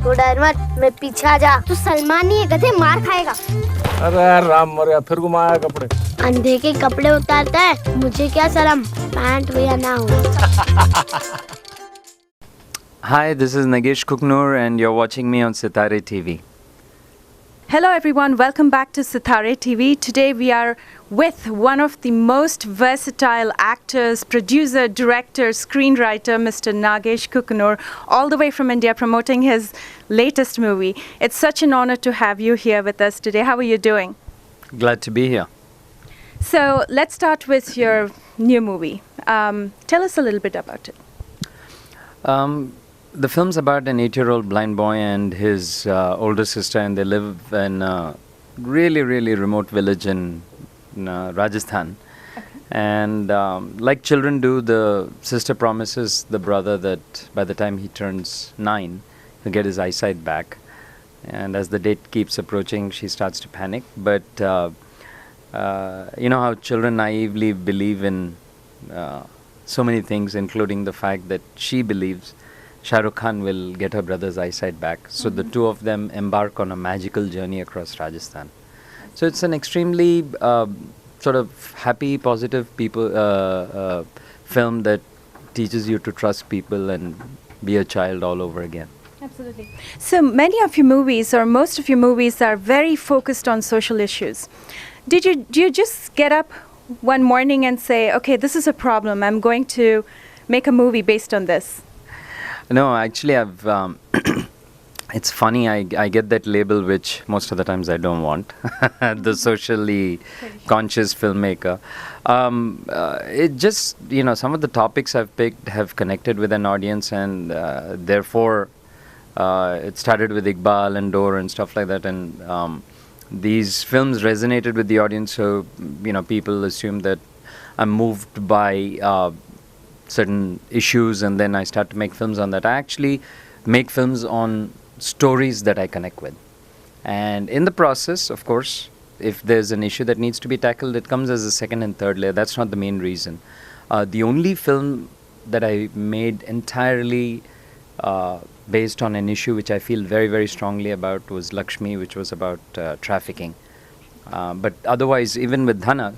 तो डर मत, मैं पीछे आ जा। तू सलमान नहीं है, गधे, मार खाएगा। अरे राम मर गया, फिर घुमाया कपड़े। अंधे के कपड़े उतारता है, मुझे क्या शर्म, पैंट भैया ना हो। Hi, this is Nagesh Kukunoor and you're watching me on Sitaarre TV. Hello everyone, welcome back to Sitaarre TV. Today we are with one of the most versatile actors, producer, director, screenwriter, Mr. Nagesh Kukunoor, all the way from India promoting his latest movie. It's such an honor to have you here with us today. How are you doing? Glad to be here. So let's start with your new movie. Tell us a little bit about it. The film's about an 8-year-old blind boy and his older sister, and they live in a really, really remote village in Rajasthan. Okay. And like children do, the sister promises the brother that by the time he turns 9, he'll get his eyesight back. And as the date keeps approaching, she starts to panic. But you know how children naively believe in so many things, including the fact that she believes Shah Rukh Khan will get her brother's eyesight back. So the two of them embark on a magical journey across Rajasthan. So it's an extremely sort of happy, positive film that teaches you to trust people and be a child all over again. Absolutely. So many of your movies, or most of your movies, are very focused on social issues. Do you just get up one morning and say, okay, this is a problem, I'm going to make a movie based on this? No, actually, I've. It's funny. I get that label, which most of the times I don't want. The socially conscious filmmaker. It just, you know, some of the topics I've picked have connected with an audience, and therefore, it started with Iqbal and Dor and stuff like that, and these films resonated with the audience. So, you know, people assume that I'm moved by certain issues, and then I start to make films on that. I actually make films on stories that I connect with, and in the process, of course, if there's an issue that needs to be tackled, it comes as a second and third layer. That's not the main reason. The only film that I made entirely based on an issue which I feel very, very strongly about was Lakshmi, which was about trafficking. But otherwise, even with Dhana,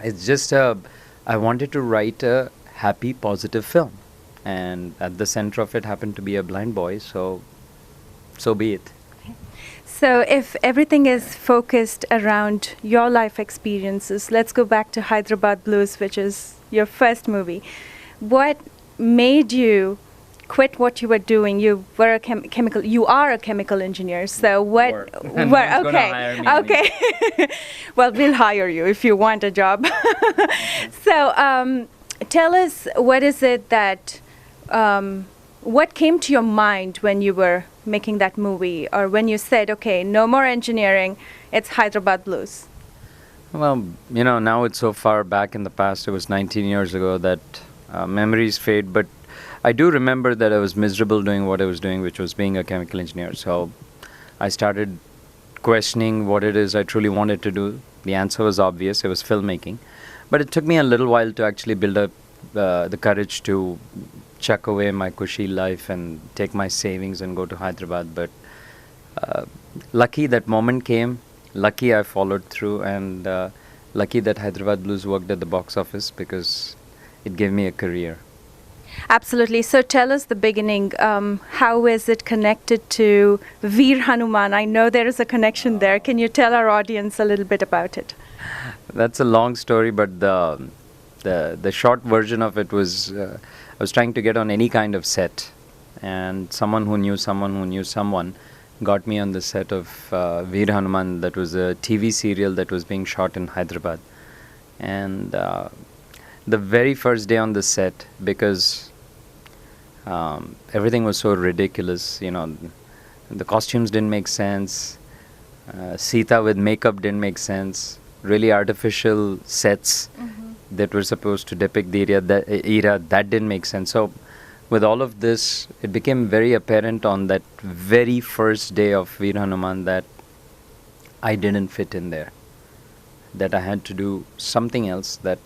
it's just I wanted to write a happy, positive film, and at the center of it happened to be a blind boy, so be it. Okay. So if everything is focused around your life experiences, let's go back to Hyderabad Blues, which is your first movie. What made you quit what you were doing? You were a chemical. You are a chemical engineer. So what? Okay. Well, we'll hire you if you want a job. So tell us, what is it that, what came to your mind when you were making that movie, or when you said, okay, no more engineering, it's Hyderabad Blues? Well, you know, now it's so far back in the past. It was 19 years ago that memories fade, but I do remember that I was miserable doing what I was doing, which was being a chemical engineer. So I started questioning what it is I truly wanted to do. The answer was obvious. It was filmmaking. But it took me a little while to actually build up the courage to chuck away my cushy life and take my savings and go to Hyderabad. But lucky that moment came, lucky I followed through, and lucky that Hyderabad Blues worked at the box office, because it gave me a career. Absolutely. So tell us the beginning. How is it connected to Veer Hanuman? I know there is a connection there. Can you tell our audience a little bit about it? That's a long story, but the short version of it was I was trying to get on any kind of set, and someone who knew someone got me on the set of Veer Hanuman. That was a TV serial that was being shot in Hyderabad, and the very first day on the set, because everything was so ridiculous, you know, the costumes didn't make sense, Sita with makeup didn't make sense, really artificial sets that were supposed to depict the era that didn't make sense. So with all of this, it became very apparent on that very first day of Veer Hanuman that I didn't fit in there, that I had to do something else that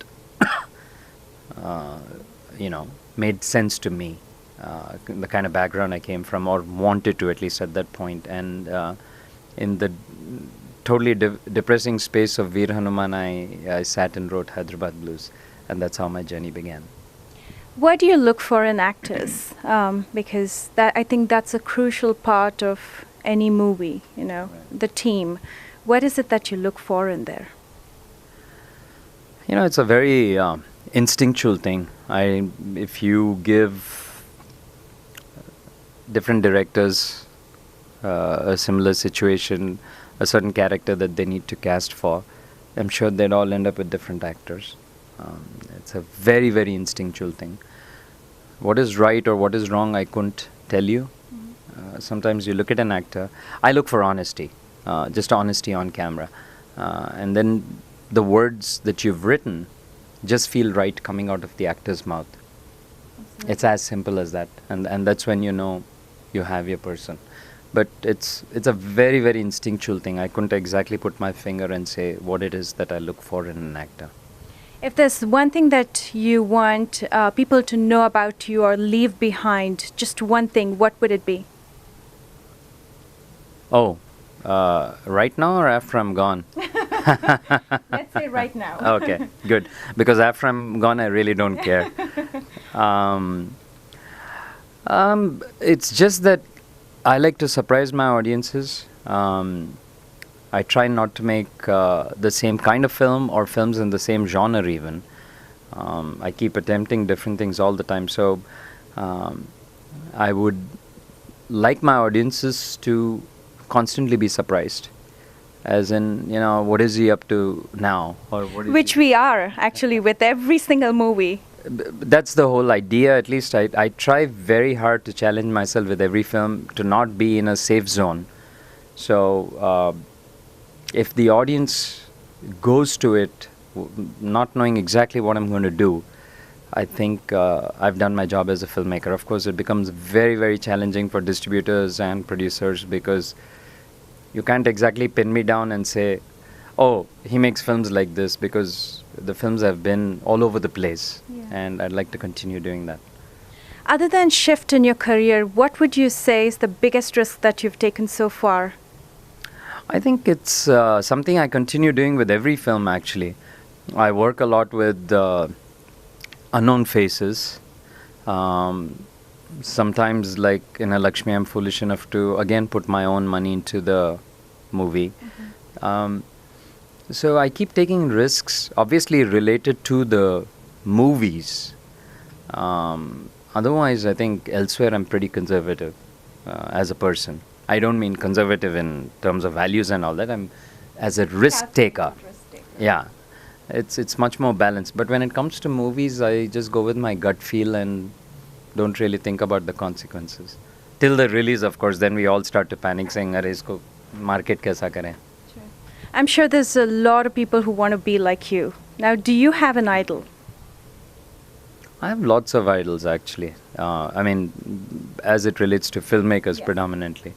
made sense to me, the kind of background I came from, or wanted to at least at that point. And in the totally depressing space of Veer Hanuman, I sat and wrote Hyderabad Blues, and that's how my journey began. What do you look for in actors? Because I think that's a crucial part of any movie, you know, the team. What is it that you look for in there? You know, it's a very instinctual thing. If you give different directors a similar situation, a certain character that they need to cast for, I'm sure they'd all end up with different actors. It's a very, very instinctual thing. What is right or what is wrong, I couldn't tell you. Sometimes you look at an actor. I look for honesty, just honesty on camera. And then the words that you've written just feel right coming out of the actor's mouth. It's as simple as that. And that's when you know you have your person. But it's a very, very instinctual thing. I couldn't exactly put my finger and say what it is that I look for in an actor. If there's one thing that you want people to know about you or leave behind, just one thing, what would it be? Oh, right now or after I'm gone? Let's say right now. Okay, good. Because after I'm gone, I really don't care. It's just that I like to surprise my audiences. I try not to make the same kind of film or films in the same genre even. I keep attempting different things all the time. So I would like my audiences to constantly be surprised. As in, you know, what is he up to now? Or what is Which we are, actually, with every single movie. That's the whole idea. At least I try very hard to challenge myself with every film to not be in a safe zone. So if the audience goes to it not knowing exactly what I'm going to do, I think I've done my job as a filmmaker. Of course, it becomes very, very challenging for distributors and producers because you can't exactly pin me down and say, oh, he makes films like this, because the films have been all over the place. Yeah. And I'd like to continue doing that. Other than shift in your career, what would you say is the biggest risk that you've taken so far? I think it's something I continue doing with every film, actually. I work a lot with unknown faces. Sometimes, like in a Lakshmi, I'm foolish enough to, again, put my own money into the movie. So I keep taking risks, obviously related to the movies. Otherwise, I think elsewhere I'm pretty conservative as a person. I don't mean conservative in terms of values and all that. I'm as a risk taker. Yeah, it's much more balanced. But when it comes to movies, I just go with my gut feel and don't really think about the consequences. Till the release, of course, then we all start to panic saying, "Arey, isko market kaisa kare?" I'm sure there's a lot of people who want to be like you. Now, do you have an idol? I have lots of idols, actually. I mean, as it relates to filmmakers predominantly.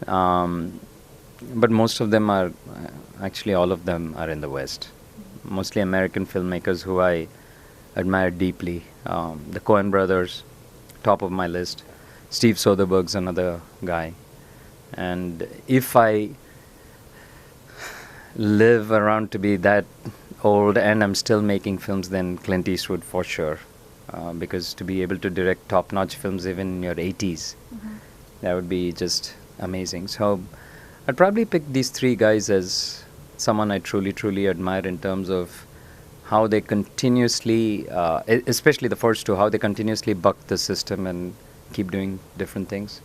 But most of them are, actually all of them are in the West. Mostly American filmmakers who I admire deeply. The Coen brothers, top of my list. Steve Soderbergh's another guy. And if I live around to be that old and I'm still making films, then Clint Eastwood for sure. Because to be able to direct top-notch films even in your 80s, that would be just amazing. So I'd probably pick these three guys as someone I truly, truly admire in terms of how they continuously, especially the first two, how they continuously buck the system and keep doing different things.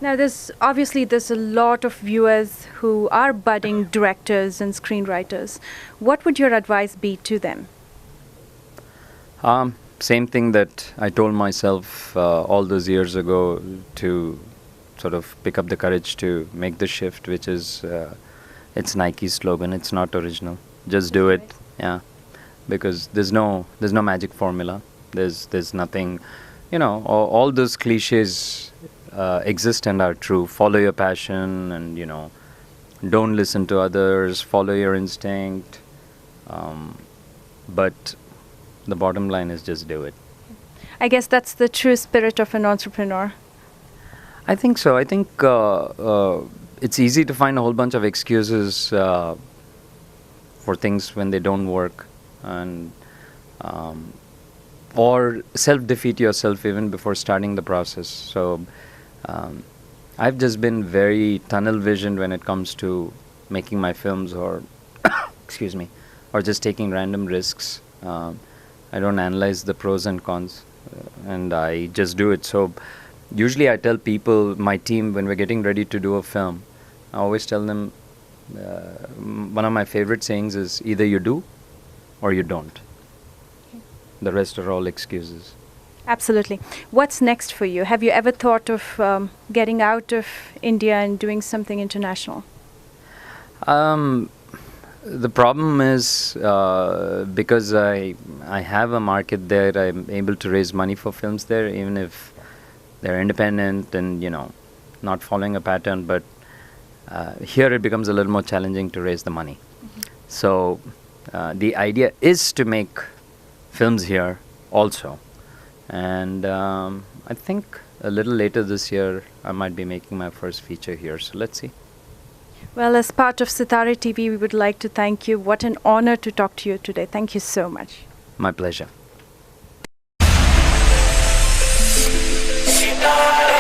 Now, there's a lot of viewers who are budding directors and screenwriters. What would your advice be to them? Same thing that I told myself all those years ago, to sort of pick up the courage to make the shift, which is it's Nike's slogan. It's not original. Just do it. Yeah, because there's no magic formula. There's nothing. You know, all those cliches exist and are true. Follow your passion, and don't listen to others. Follow your instinct. But the bottom line is just do it. I guess that's the true spirit of an entrepreneur. I think so. I think it's easy to find a whole bunch of excuses for things when they don't work, and or self-defeat yourself even before starting the process. So I've just been very tunnel visioned when it comes to making my films, or excuse me, or just taking random risks. I don't analyze the pros and cons, and I just do it. So usually I tell people, my team, when we're getting ready to do a film, I always tell them, one of my favorite sayings is, either you do or you don't. The rest are all excuses. Absolutely. What's next for you? Have you ever thought of getting out of India and doing something international? The problem is, because I have a market there, I'm able to raise money for films there, even if they're independent and, not following a pattern. But here it becomes a little more challenging to raise the money. So the idea is to make films here also. And I think a little later this year, I might be making my first feature here. So let's see. Well, as part of Sitaarre TV, we would like to thank you. What an honor to talk to you today. Thank you so much. My pleasure. Sitaarre.